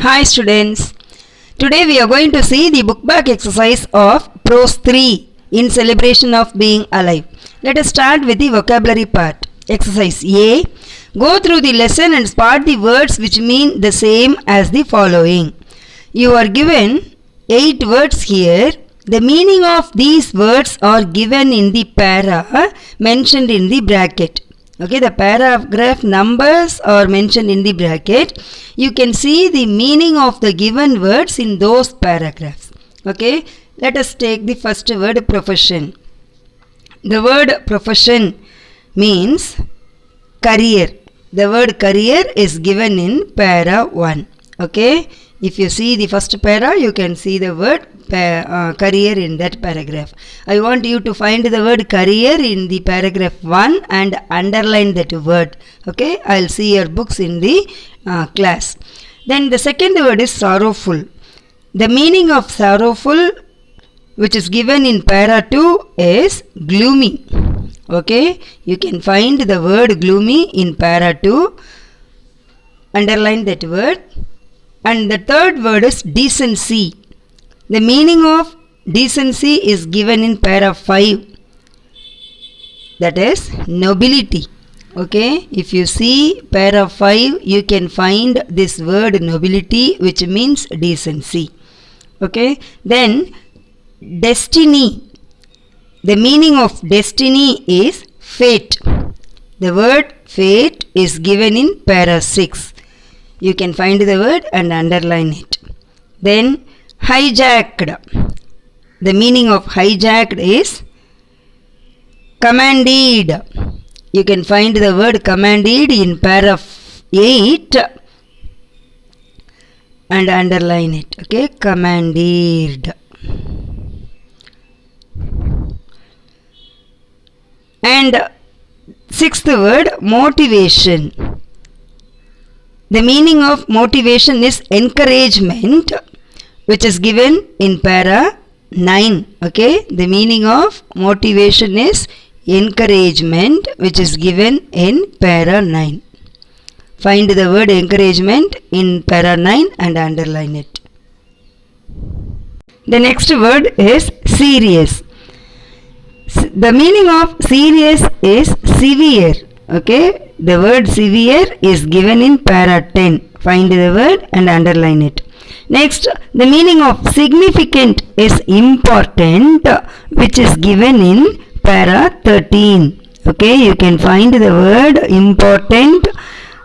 Hi students, today we are going to see the book back exercise of prose 3 in celebration of being alive. Let us start with the vocabulary part. Exercise A. Go through the lesson and spot the words which mean the same as the following. You are given 8 words here. The meaning of these words are given in the para mentioned in the bracket. Okay, the paragraph numbers are mentioned in the bracket. You can see the meaning of the given words in those paragraphs. Okay, let us take the first word, profession. The word profession means career. The word career is given in para 1. Okay, if you see the first para, you can see the word career in that paragraph. I want you to find the word career in the paragraph 1 and underline that word. Okay, I'll see your books in the class. Then the second word is sorrowful. The meaning of sorrowful, which is given in para 2, is gloomy. Okay, you can find the word gloomy in para 2. Underline that word. And the third word is decency. The meaning of decency is given in para 5. That is nobility. Okay, if you see para 5, you can find this word nobility, which means decency. Okay, then destiny. The meaning of destiny is fate. The word fate is given in para 6. You can find the word and underline it. Then hijacked. The meaning of hijacked is commanded. You can find the word commanded in para 8 and underline it. Okay, commanded. And sixth word, motivation. The meaning of motivation is encouragement, which is given in para 9. Okay, the meaning of motivation is encouragement, which is given in para 9. Find the word encouragement in para 9 and underline it. The next word is serious. The meaning of serious is severe. Okay, the word severe is given in para 10. Find the word and underline it. Next, the meaning of significant is important, which is given in para 13. Okay, you can find the word important,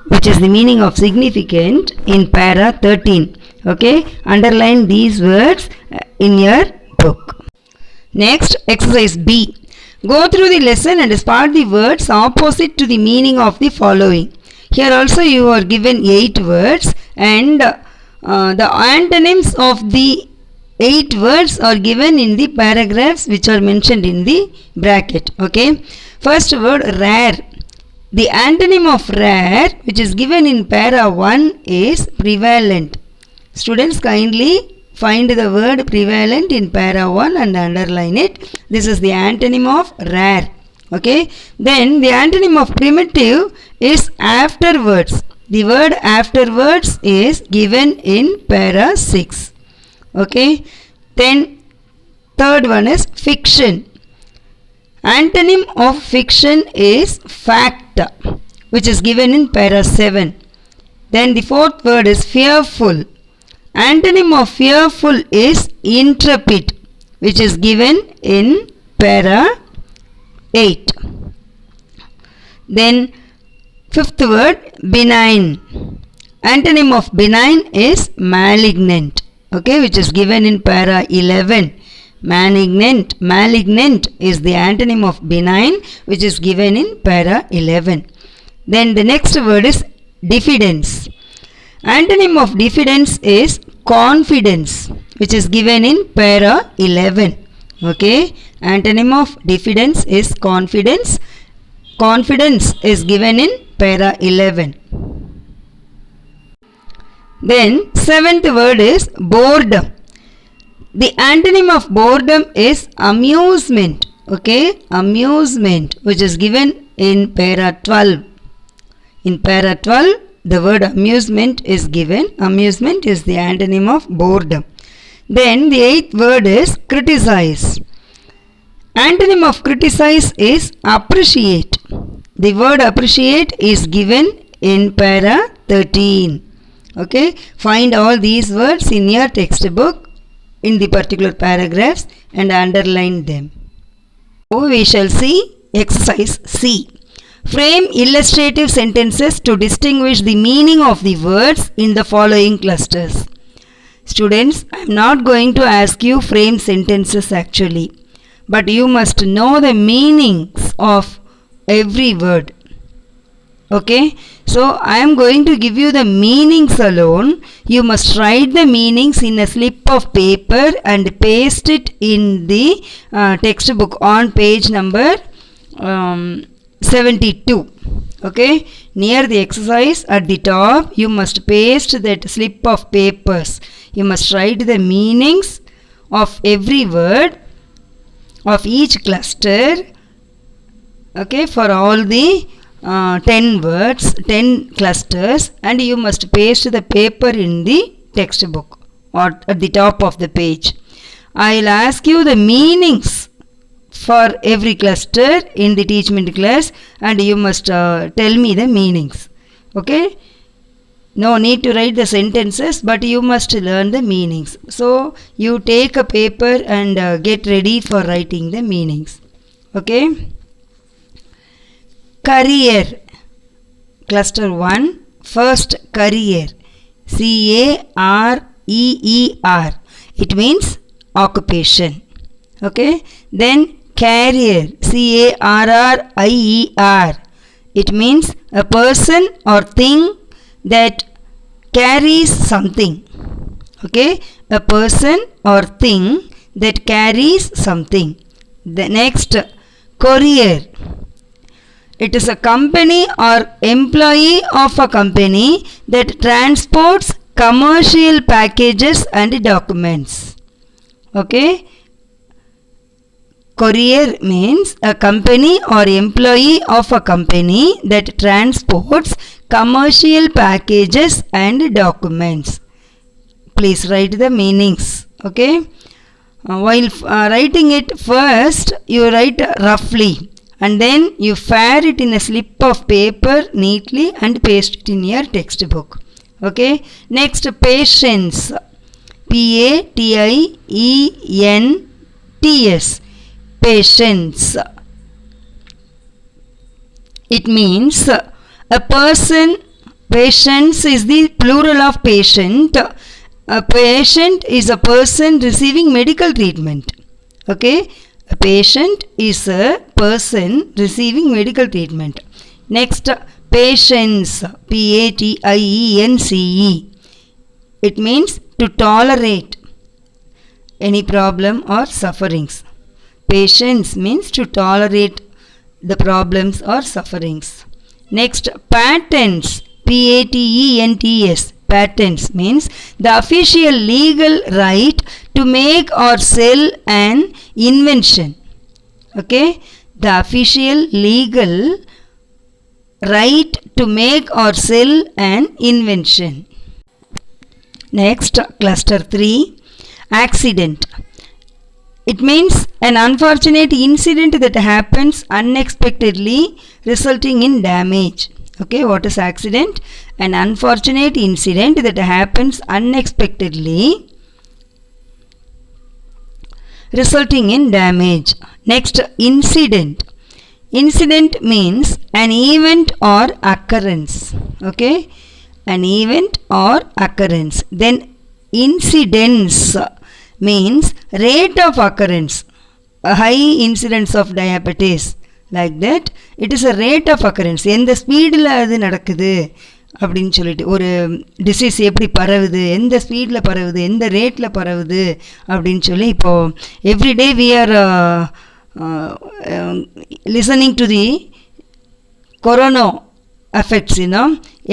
which is the meaning of significant, in para 13. Okay, underline these words in your book. Next, exercise B. Go through the lesson and spot the words opposite to the meaning of the following. Here also you are given 8 words, and the antonyms of the 8 words are given in the paragraphs which are mentioned in the bracket. Okay, first word, rare. The antonym of rare, which is given in para 1, is prevalent. Students, kindly find the word prevalent in para 1 and underline it. This is the antonym of rare. Okay, then the antonym of primitive is afterwards. The word afterwards is given in para 6. Okay, then third one is fiction. Antonym of fiction is fact, which is given in para 7. Then the fourth word is fearful. Antonym of fearful is intrepid, which is given in para 8. Then fifth word, benign. Antonym of benign is malignant. Okay, which is given in para 11. Malignant is the antonym of benign, which is given in para 11. Then the next word is diffidence. Antonym of diffidence is confidence, which is given in para 11. Okay, antonym of diffidence is confidence. Confidence is given in para 11. Then seventh word is boredom. The antonym of boredom is amusement. Okay, amusement, which is given in para 12. In para 12, the word amusement is given. Amusement is the antonym of boredom. Then the eighth word is criticize. Antonym of criticize is appreciate. The word appreciate is given in para 13. Okay, find all these words in your textbook in the particular paragraphs and underline them. So we shall see exercise C. Frame illustrative sentences to distinguish the meaning of the words in the following clusters. Students, I am not going to ask you frame sentences actually, but you must know the meanings of every word. Okay, so I am going to give you the meanings alone. You must write the meanings in a slip of paper and paste it in the textbook on page number 72. Okay, near the exercise at the top you must paste that slip of papers. You must write the meanings of every word of each cluster. Okay, for all the 10 words, 10 clusters, and you must paste the paper in the textbook or at the top of the page. I will ask you the meanings for every cluster in the teachment class, and you must tell me the meanings. Okay, no need to write the sentences, but you must learn the meanings. So you take a paper and get ready for writing the meanings. Okay, career, cluster 1, first career, C-A-R-E-E-R, it means occupation. Okay, then carrier, C-A-R-R-I-E-R, it means a person or thing that carries something. Okay, a person or thing that carries something. The next, courier, it is a company or employee of a company that transports commercial packages and documents. Okay, courier means a company or employee of a company that transports commercial packages and documents. Please write the meanings. Okay, while writing it, first you write roughly and then you fare it in a slip of paper neatly and paste it in your textbook. Okay, next, patience, P-A-T-I-E-N-T-S, patience. It means a person. Patience is the plural of patient. A patient is a person receiving medical treatment. Okay, a patient is a person receiving medical treatment. Next, patience, P-A-T-I-E-N-C-E, it means to tolerate any problem or sufferings. Patience means to tolerate the problems or sufferings. Next, patents, P-A-T-E-N-T-S, patents means the official legal right to make or sell an invention. Okay, the official legal right to make or sell an invention. Next, cluster 3, accident. It means an unfortunate incident that happens unexpectedly resulting in damage. Okay, what is accident? An unfortunate incident that happens unexpectedly resulting in damage. Next, incident. Incident means an event or occurrence. Okay, an event or occurrence. Then incidence means rate of occurrence. A high incidence of diabetes, like that, it is a rate of occurrence. எந்த ஸ்பீடில் அது நடக்குது அப்படின்னு சொல்லிட்டு, ஒரு disease எப்படி பரவுது, எந்த ஸ்பீடில் பரவுது, எந்த ரேட்டில் பரவுது அப்படின்னு சொல்லி, இப்போது everyday we are listening to the corona affects,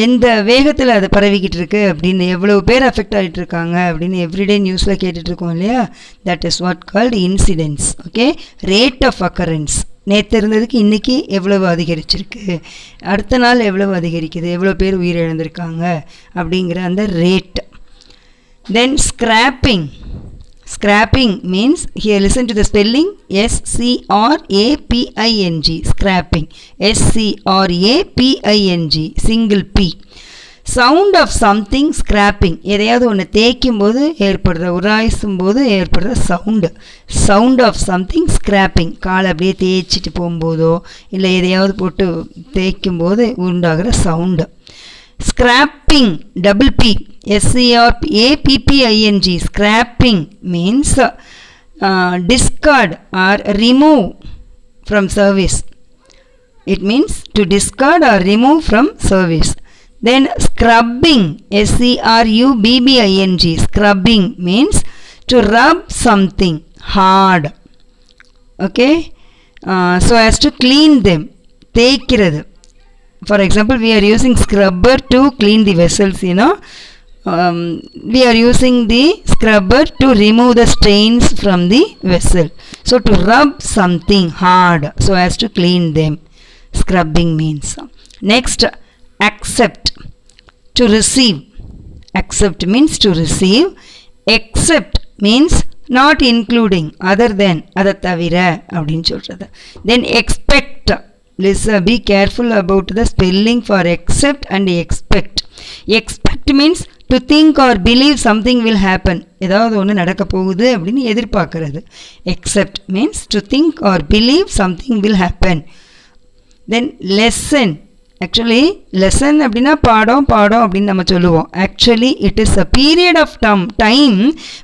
எந்த வேகத்தில் அது பரவிக்கிட்டு இருக்கு அப்படின்னு, எவ்வளவு பேர் அஃபெக்ட் ஆகிட்டு இருக்காங்க அப்படின்னு எவ்ரிடே நியூஸில் கேட்டுட்ருக்கோம் இல்லையா, that is what called incidents. Okay, rate of occurrence. நேற்று இருந்ததுக்கு இன்றைக்கி எவ்வளவு அதிகரிச்சிருக்கு, அடுத்த நாள் எவ்வளவு அதிகரிக்குது, எவ்வளோ பேர் உயிரிழந்திருக்காங்க அப்படிங்கிற அந்த rate. Then scraping. Scrapping means, here listen to the spelling, S-C-R-A-P-I-N-G, scrapping, S-C-R-A-P-I-N-G, single P. Sound of something scrapping, எதையாவது ஒன்று தேய்க்கும் போது ஏற்படுற, உராய்சும் போது ஏற்படுற sound. Sound of something scraping, காலை அப்படியே தேய்ச்சிட்டு போகும்போதோ இல்லை எதையாவது போட்டு தேய்க்கும் போது உண்டாகிற sound. Scrapping, double P, S-C-R-A-P-P-I-N-G, scrapping means discard or remove from service. It means to discard or remove from service. Then scrubbing, S-C-R-U-B-B-I-N-G, scrubbing means to rub something hard. Okay, so as to clean them, தேய்க்கிறது. For example, we are using scrubber to clean the vessels, you know. We are using the scrubber to remove the stains from the vessel. So to rub something hard so as to clean them, scrubbing means. Next, accept, to receive. Accept means to receive. Accept means not including, other than, அதை தவிர அப்படின்னு சொல்கிறது. Then expect. Listen, be careful about the spelling for accept and expect. Expect means to think or believe something will happen. ஏதாவது ஒன்று நடக்க போகுது அப்படின்னு எதிர்பார்க்கறது. Accept means to think or believe something will happen. Then lesson. Actually, lesson அப்படின்னா பாடம் அப்படின்னு நம்ம சொல்லுவோம். Actually, it is a period of time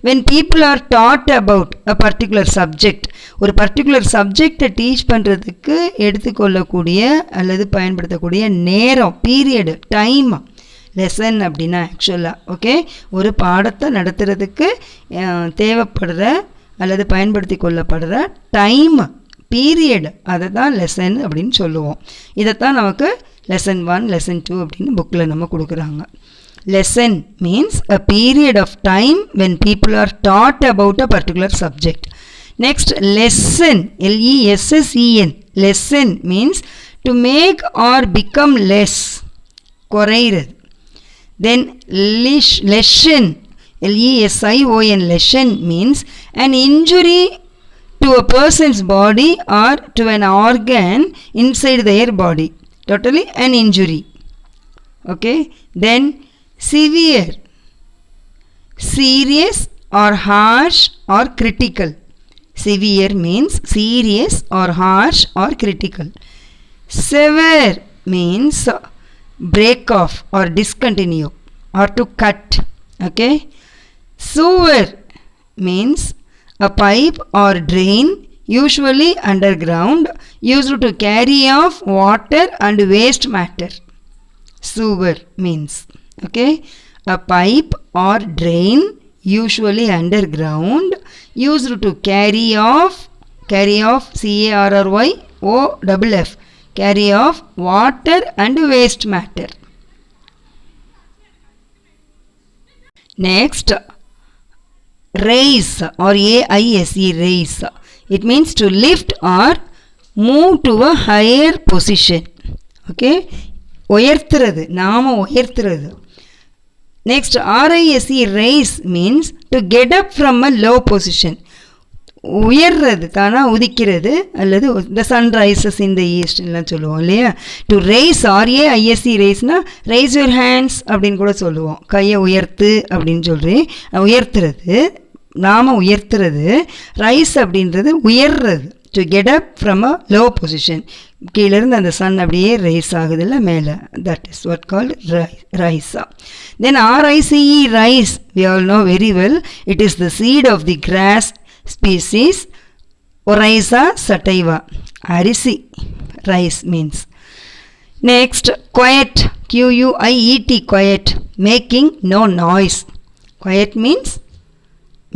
when people are taught about a particular subject. ஒரு பர்டிகுலர் சப்ஜெக்டை டீச் பண்ணுறதுக்கு எடுத்துக்கொள்ளக்கூடிய அல்லது பயன்படுத்தக்கூடிய நேரம், பீரியடு, டைம். லெசன் அப்படின்னா ஆக்சுவலாக ஓகே, ஒரு பாடத்தை நடத்துகிறதுக்கு தேவைப்படுற அல்லது பயன்படுத்தி கொள்ளப்படுற டைம், பீரியட், அதை தான் லெசன் அப்படின்னு சொல்லுவோம். இதைத்தான் நமக்கு லெசன் 1, லெசன் 2 அப்படின்னு புக்கில் நம்ம கொடுக்குறாங்க. Lesson means a period of time when people are taught about a particular subject. Next, lesson, L-E-S-S-E-N, lesson means to make or become less, குறைகிறது. Then lesion, L-E-S-I-O-N, lesion means an injury to a person's body or to an organ inside their body, totally an injury. Okay, then severe, serious or harsh or critical. Severe means serious or harsh or critical. Severe means break off or discontinue or to cut. Okay. Sewer means a pipe or drain, usually underground, used to carry off water and waste matter. Sewer means, okay, a pipe or drain, usually underground, used to carry off, C-A-R-R-Y-O-F-F, carry off water and waste matter. Next, raise or A-I-S-E, raise. It means to lift or move to a higher position. Okay, உயர்த்துறது, நாம உயர்த்துறது. Next, R-I-S-E, raise means to get up from a low position. உயர்றது, தானா உதிக்கிறது, அல்லது the sun rises in the east எல்லாம் சொல்லுவோம் இல்லையா. to raise, R-A-I-S-E, raisனா raise your hands அப்படின்னு கூட சொல்லுவோம். கையை உயர்த்து அப்படின்னு சொல்லி உயர்த்துறது, நாம உயர்த்துறது. ரைஸ் அப்படின்றது உயர்றது, to get up from a low position. கீழிருந்து அந்த சன் அப்படியே ரைஸ் ஆகுதுல்ல மேலே, that is what called rice. Then R-I-C-E, rice, we all know very well, it is the seed of the grass species Oryza sativa, அரிசி, rice means. Next, quiet, Q-U-I-E-T, quiet, making no noise. Quiet means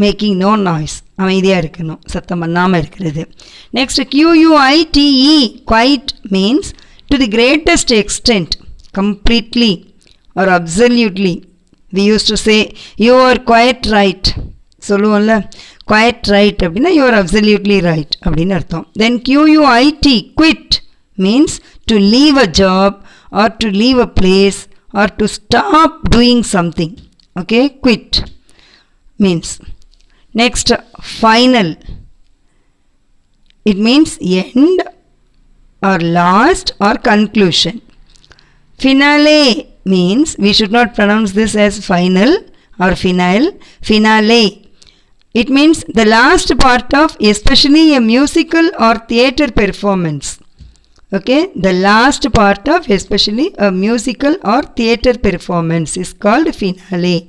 making no noise, அமைதியாக இருக்கணும், சத்தம் பண்ணாமல் இருக்கிறது. Next, Q-U-I-T-E, quiet means to the greatest extent, completely or absolutely. We used to say, you are quite right, சொல்லுவோம்ல, quite right அப்படின்னா you are absolutely right அப்படின்னு அர்த்தம். Then quit, quit means to leave a job or to leave a place or to stop doing something. Okay, quit means. Next, final. It means end or last or conclusion. Finale means, we should not pronounce this as final or final. Finale. It means the last part of especially a musical or theatre performance. Okay, the last part of especially a musical or theatre performance is called finale.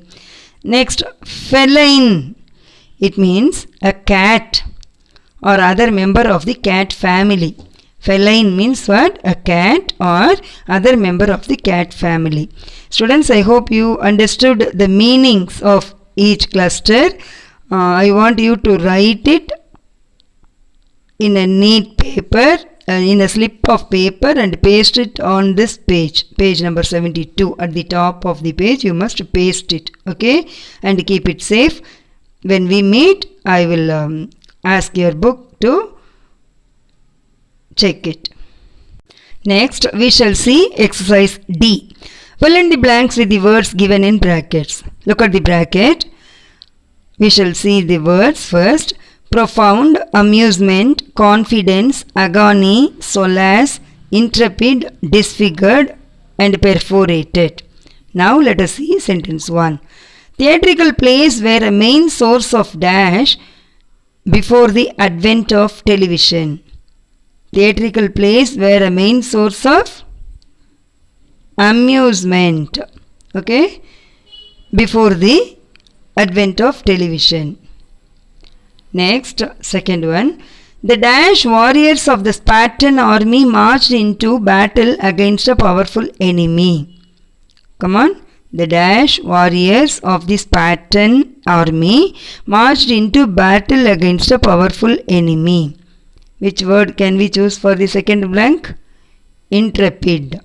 Next, feline. It means a cat or other member of the cat family. Feline means what? A cat or other member of the cat family. Students, I hope you understood the meanings of each cluster. I want you to write it in a neat paper, in a slip of paper, and paste it on this page, page number 72. At the top of the page you must paste it, okay, and keep it safe. When we meet, I will ask your book to check it. Next, we shall see exercise D. Fill in the blanks with the words given in brackets. Look at the bracket. We shall see the words first. Profound, amusement, confidence, agony, solace, intrepid, disfigured, and perforated. Now let us see sentence 1. Theatrical plays were a main source of dash before the advent of television. Theatrical plays were a main source of amusement, okay, before the advent of television. Next, second one. The dash warriors of the Spartan army marched into battle against a powerful enemy. Come on. The dash warriors of the Spartan army marched into battle against a powerful enemy. Which word can we choose for the second blank? Intrepid.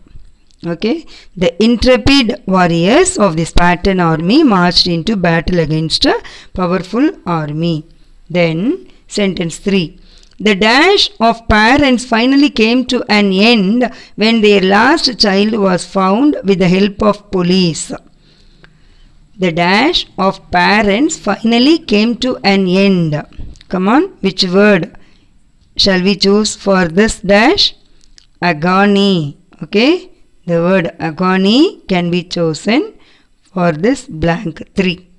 Okay, the intrepid warriors of the Spartan army marched into battle against a powerful army. Then sentence 3. The dash of parents finally came to an end when their last child was found with the help of police. The dash of parents finally came to an end. Come on, which word shall we choose for this dash? Agony. Okay, the word agony can be chosen for this blank 3.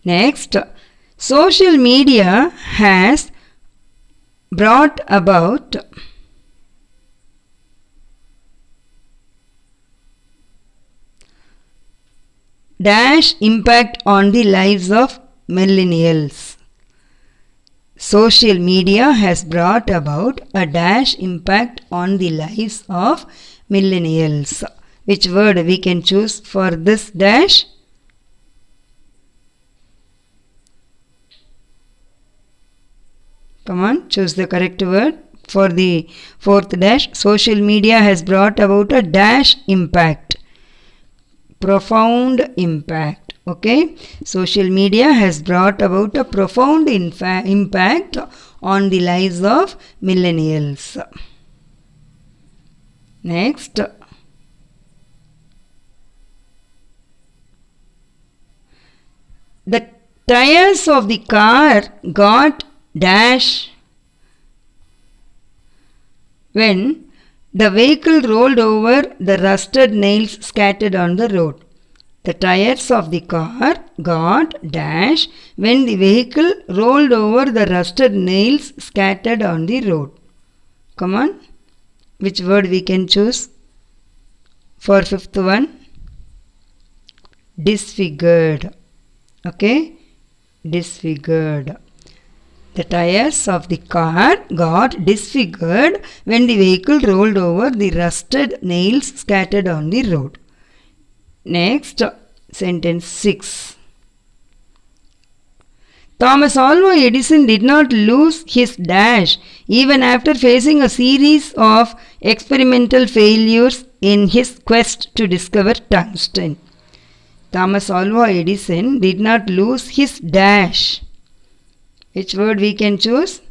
Next, social media has brought about dash impact on the lives of millennials. Social media has brought about a dash impact on the lives of millennials. Which word we can choose for this dash? Come on, choose the correct word for the fourth dash. Social media has brought about a dash impact. Profound impact. Okay, social media has brought about a profound impact on the lives of millennials. Next, the tires of the car got dash when the vehicle rolled over the rusted nails scattered on the road. The tires of the car got dash when the vehicle rolled over the rusted nails scattered on the road. Come on, which word we can choose for fifth one? Disfigured. Okay, disfigured. The tires of the car got disfigured when the vehicle rolled over the rusted nails scattered on the road. Next, sentence 6. Thomas Alva Edison did not lose his dash even after facing a series of experimental failures in his quest to discover tungsten. Thomas Alva Edison did not lose his dash. Which word we can choose?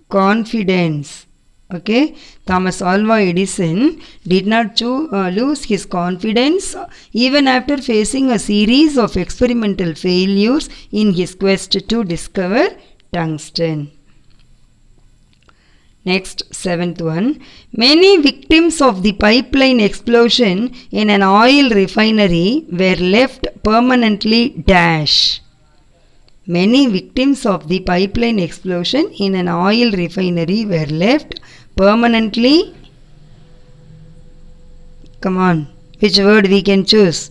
Confidence. Okay, Thomas Alva Edison did not lose his confidence even after facing a series of experimental failures in his quest to discover tungsten. Next, seventh one. Many victims of the pipeline explosion in an oil refinery were left permanently dash. Many victims of the pipeline explosion in an oil refinery were left permanently. Come on, which word we can choose?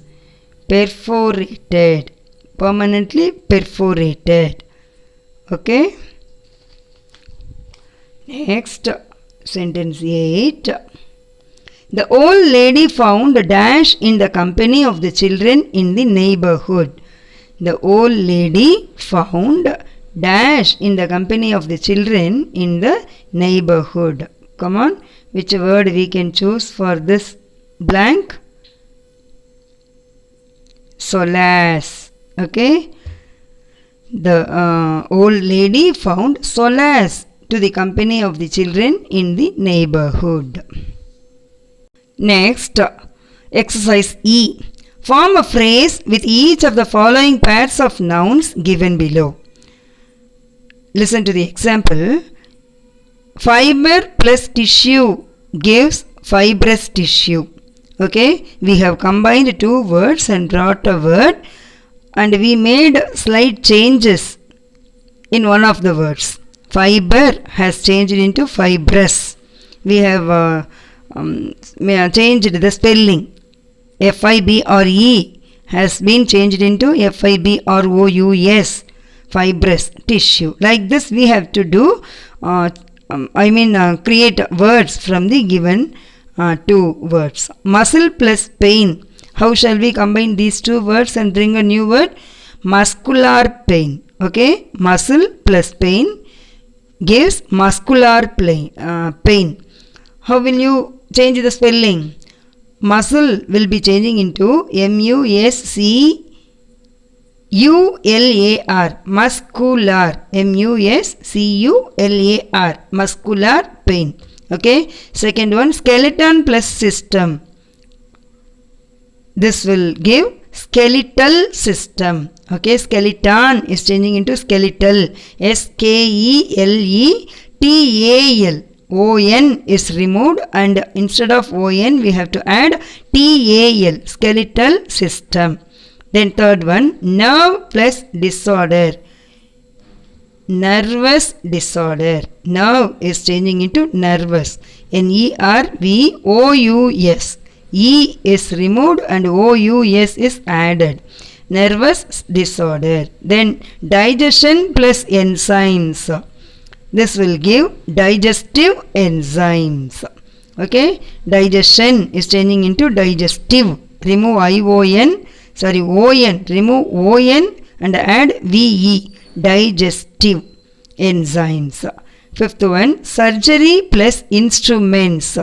Perforated. Permanently perforated. Okay. Next, sentence 8. The old lady found a dash in the company of the children in the neighborhood. The old lady found dash in the company of the children in the neighborhood. Come on, which word we can choose for this blank? Solace. Okay. The old lady found solace to the company of the children in the neighborhood. Next, exercise E. Form a phrase with each of the following pairs of nouns given below. Listen to the example. Fiber plus tissue gives fibrous tissue. Okay, we have combined two words and brought a word, and we made slight changes in one of the words. Fiber has changed into fibrous. We have changed the spelling. Fibre has been changed into fibrous, fibrous tissue. Like this we have to do, create words from the given two words. Muscle plus pain. How shall we combine these two words and bring a new word? Muscular pain. Okay, muscle plus pain gives muscular pain. How will you change the spelling? Muscle will be changing into muscular, muscular, muscular, muscular pain. Okay, second one, skeleton plus system. This will give skeletal system. Okay, skeleton is changing into skeletal, skeletal. ON is removed and instead of ON we have to add TAL, skeletal system. Then third one, nerve plus disorder. Nervous disorder. Nerve is changing into nervous. NERVOUS. E is removed and OUS is added. Nervous disorder. Then digestion plus enzymes. This will give digestive enzymes. Okay, digestion is changing into digestive. Remove ON, remove ON and add VE, digestive enzymes. Fifth one, surgery plus instruments.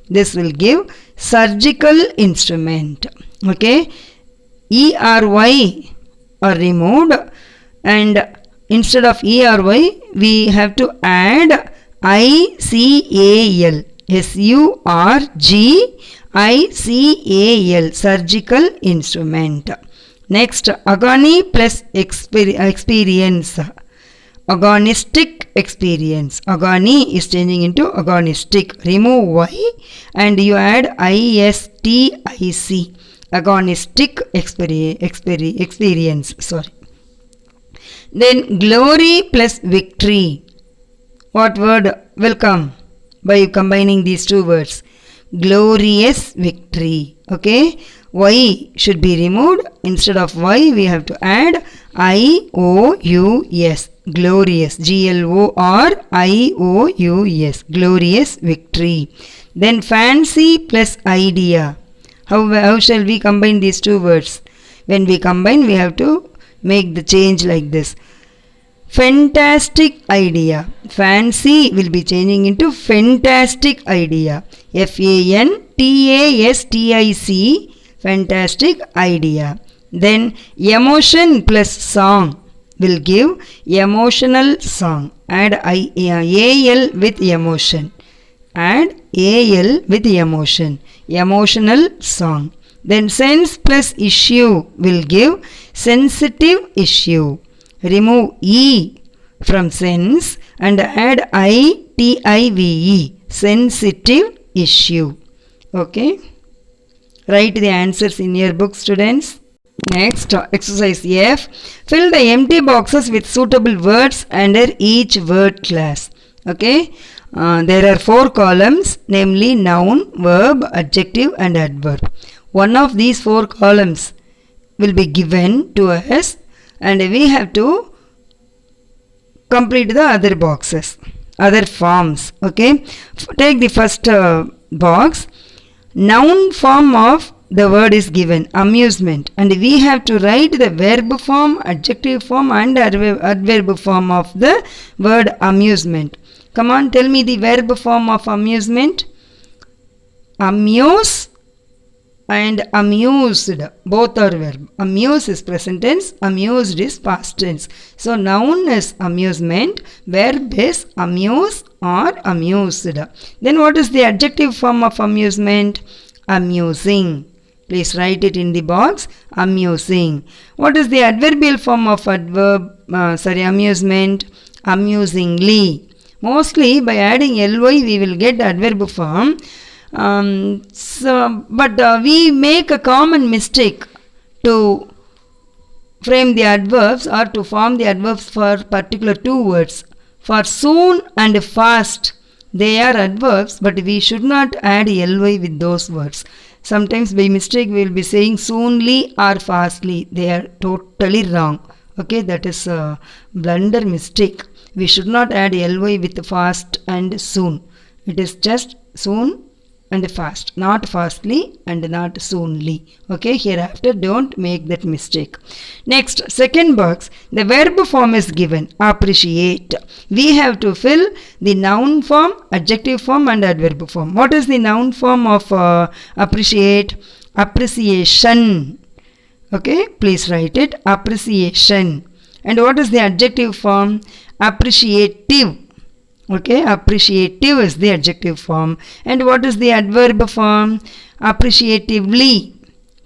This will give surgical instrument. Okay, ERY are removed and instead of ERY we have to add ICAL, SURGICAL, surgical instrument. Next, agony plus experience. Agonistic experience. Agony is changing into agonistic. Remove Y and you add ISTIC. Agonistic experience. Then glory plus victory. What word will come by combining these two words? Glorious victory. Okay, Y should be removed. Instead of Y we have to add IOUS. Glorious. GLORIOUS. Glorious victory. Then fancy plus idea. How shall we combine these two words? When we combine we have to make the change like this. Fantastic idea. Fancy will be changing into fantastic idea. FANTASTIC. fantastic idea. Then emotion plus song will give emotional song. Add AL with emotion. Add AL with emotion. Emotional song. Then sense plus issue will give sensitive issue. Remove E from sense and add ITIVE. Sensitive issue. Okay. Write the answers in your book, students. Next, exercise F. Fill the empty boxes with suitable words under each word class. Okay. There are 4 columns, namely noun, verb, adjective and adverb. One of these 4 columns will be given to us and we have to complete the other boxes, other forms. Okay. Take the first box. Noun form of the word is given, amusement, and we have to write the verb form, adjective form and adverb form of the word amusement. Come on, tell me the verb form of amusement. Amuse and amused, both are verb. Amuse is present tense, amused is past tense. So noun is amusement, verb is amuse or amused. Then what is the adjective form of amusement? Amusing. Please write it in the box. Amusing. What is the adverbial form of amusement? Amusingly. Mostly by adding ly we will get adverb form. But we make a common mistake to frame the adverbs or to form the adverbs for particular 2 words. For soon and fast, they are adverbs, but we should not add ly with those words. Sometimes by mistake we will be saying soonly or fastly. They are totally wrong. Okay, that is a blunder mistake. We should not add ly with fast and soon. It is just soon and fast, not fastly and not soonly. Okay, hereafter don't make that mistake. Next, second box, the verb form is given, appreciate. We have to fill the noun form, adjective form and adverb form. What is the noun form of appreciate? Appreciation. Okay, please write it, appreciation. And what is the adjective form? Appreciative. Okay, appreciative is the adjective form. And what is the adverb form? Appreciatively.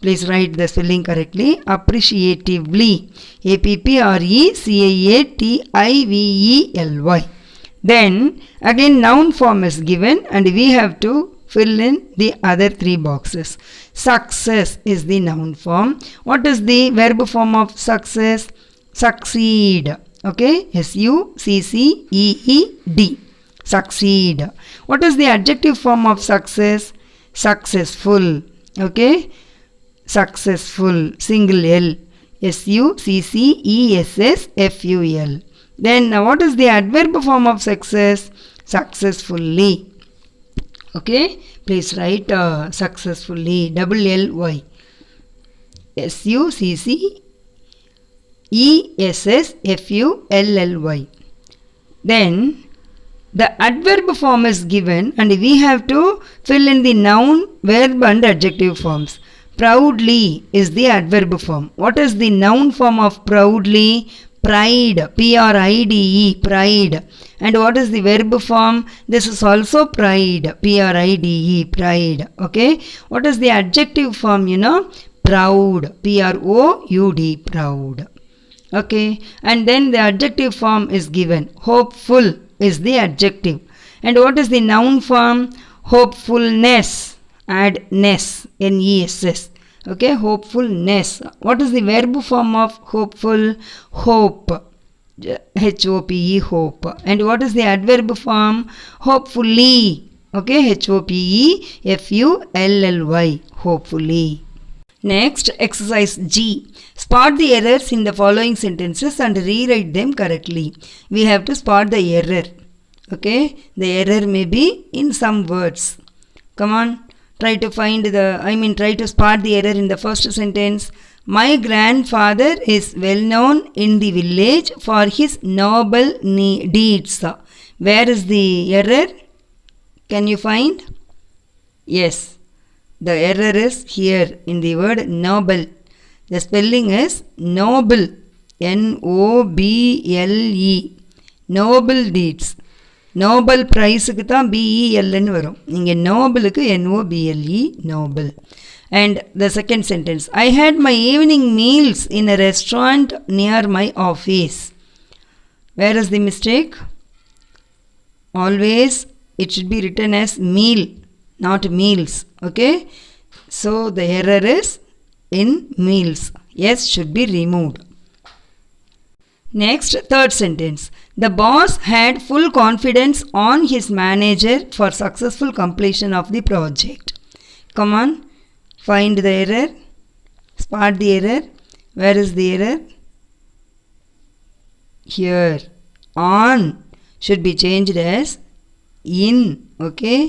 Please write the spelling correctly. Appreciatively. APPRECIATIVELY. Then again noun form is given and we have to fill in the other 3 boxes. Success is the noun form. What is the verb form of success? Succeed. Okay, SUCCEED. Succeed. What is the adjective form of success? Successful. Okay, successful, single L. SUCCESSFUL. Then what is the adverb form of success? Successfully. Okay, please write successfully, double LY. SUCCESSFULLY. Then the adverb form is given and we have to fill in the noun, verb and adjective forms. Proudly is the adverb form. What is the noun form of proudly? Pride. PRIDE. Pride. And what is the verb form? This is also pride. PRIDE. Pride. Okay. What is the adjective form? Proud. PROUD. Proud. Okay, and then the adjective form is given. Hopeful is the adjective. And what is the noun form? Hopefulness. Add ness, NESS. Okay, hopefulness. What is the verb form of hopeful? Hope. HOPE, hope. And what is the adverb form? Hopefully. Okay, HOPEFULLY. Hopefully. Next, exercise G. Spot the errors in the following sentences and rewrite them correctly. We have to spot the error. Okay, the error may be in some words. Come on, try to try to spot the error in the first sentence. My grandfather is well known in the village for his noble deeds. Where is the error? Can you find? Yes. The error is here in the word noble. The spelling is noble. N-O-B-L-E. Noble deeds. Nobel prize-க்கு தான் B-E-L-ன்னு வரும். இங்கே நோபலுக்கு N-O-B-L-E, noble. And the second sentence, I had my evening meals in a restaurant near my office. Where is the mistake? Always it should be written as meal, not meals. Okay? So the error is in meals. Yes should be removed. Next, third sentence. The boss had full confidence on his manager for successful completion of the project. Come on, find the error. Spot the error. Where is the error? Here. On should be changed as in. Okay.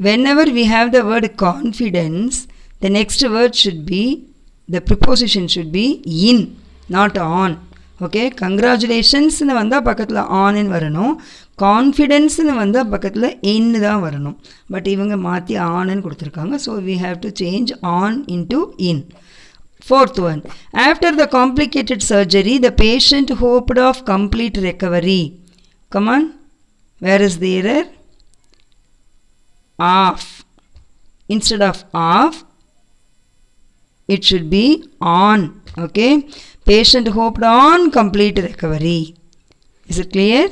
Whenever we have the word confidence, the next word should be, the preposition should be in, not on. Okay. Congratulations னு வந்தா பக்கத்துல on னு வரணும். Confidence னு வந்தா பக்கத்துல in தான் வரணும். பட் இவங்க மாத்தி on னு கொடுத்திருக்காங்க. So we have to change on into in. Fourth one. After the complicated surgery, the patient hoped of complete recovery. Come on. Where is the error? Off. Instead of off, it should be on. Okay. Patient hoped on complete recovery. Is it clear?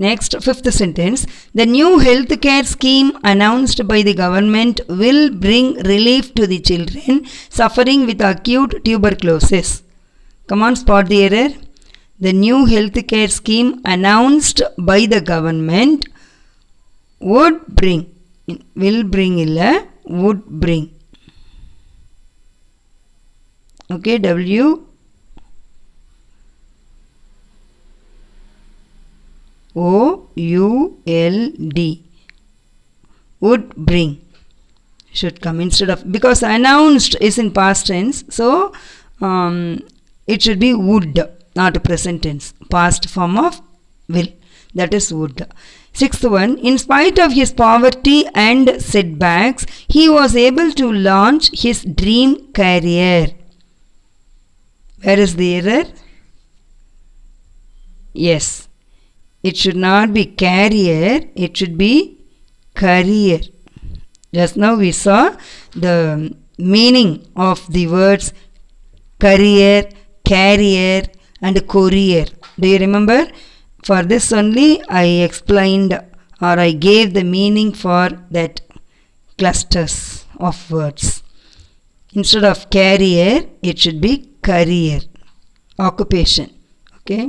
Next, fifth sentence. The new healthcare scheme announced by the government will bring relief to the children suffering with acute tuberculosis. Come on, spot the error. The new healthcare scheme announced by the government would bring, will bring illa, would bring. Okay, W-O-U-L-D. Would bring should come instead of, because announced is in past tense, so it should be would, not present tense, past form of will, that is would. Sixth one, in spite of his poverty and setbacks, he was able to launch his dream career. Where is the error? Yes, it should not be carrier, it should be career. Just now we saw the meaning of the words career, carrier and courier. Do you remember? For this only I explained, or I gave the meaning for that clusters of words. Instead of carrier, it should be career, occupation. Okay.